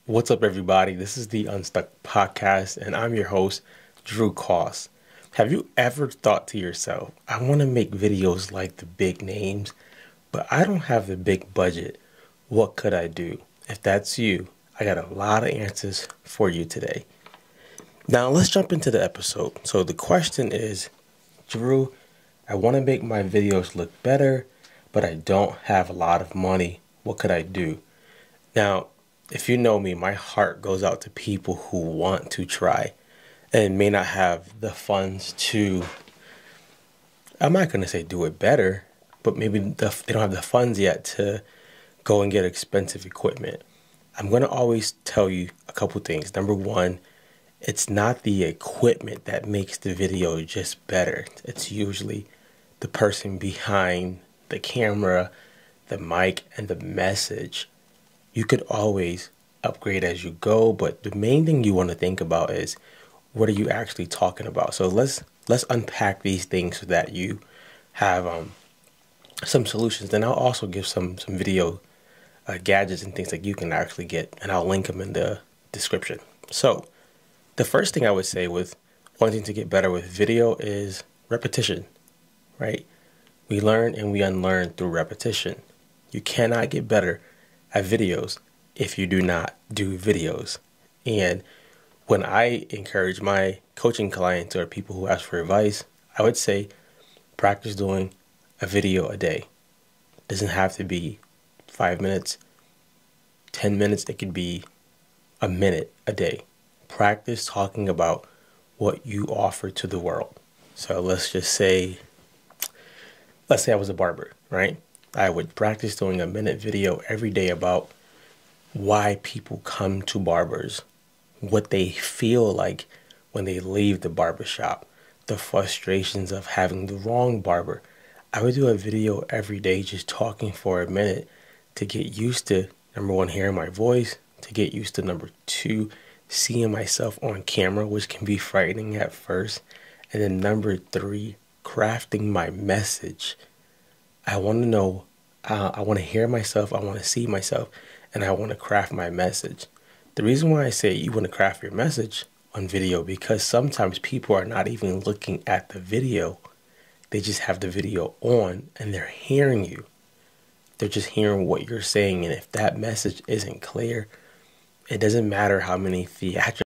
What's up, everybody? This is the Unstuck Podcast, and I'm your host, Drew Koss. Have you ever thought to yourself, I want to make videos like the big names, but I don't have the big budget. What could I do? If that's you, I got a lot of answers for you today. Now, let's jump into the episode. So, the question is, Drew, I want to make my videos look better, but I don't have a lot of money. What could I do? Now, if you know me, my heart goes out to people who want to try and may not have the funds to, I'm not going to say do it better, but maybe they don't have the funds yet to go and get expensive equipment. I'm going to always tell you a couple things. Number one, it's not the equipment that makes the video just better. It's usually the person behind the camera, the mic, and the message. You could always upgrade as you go, but the main thing you want to think about is what are you actually talking about? So let's unpack these things so that you have some solutions. Then I'll also give some video gadgets and things that you can actually get, and I'll link them in the description. So the first thing I would say with wanting to get better with video is repetition, right? We learn and we unlearn through repetition. You cannot get better at videos if you do not do videos. And when I encourage my coaching clients or people who ask for advice, I would say practice doing a video a day. It doesn't have to be 5 minutes, 10 minutes. It could be a minute a day. Practice talking about what you offer to the world. So let's say I was a barber, right? I would practice doing a minute video every day about why people come to barbers, what they feel like when they leave the barbershop, the frustrations of having the wrong barber. I would do a video every day just talking for a minute to get used to, number one, hearing my voice, to get used to, number two, seeing myself on camera, which can be frightening at first, and then number three, crafting my message. I want to know, I want to hear myself, I want to see myself, and I want to craft my message. The reason why I say you want to craft your message on video, because sometimes people are not even looking at the video. They just have the video on and they're hearing you. They're just hearing what you're saying. And if that message isn't clear, it doesn't matter how many theatrical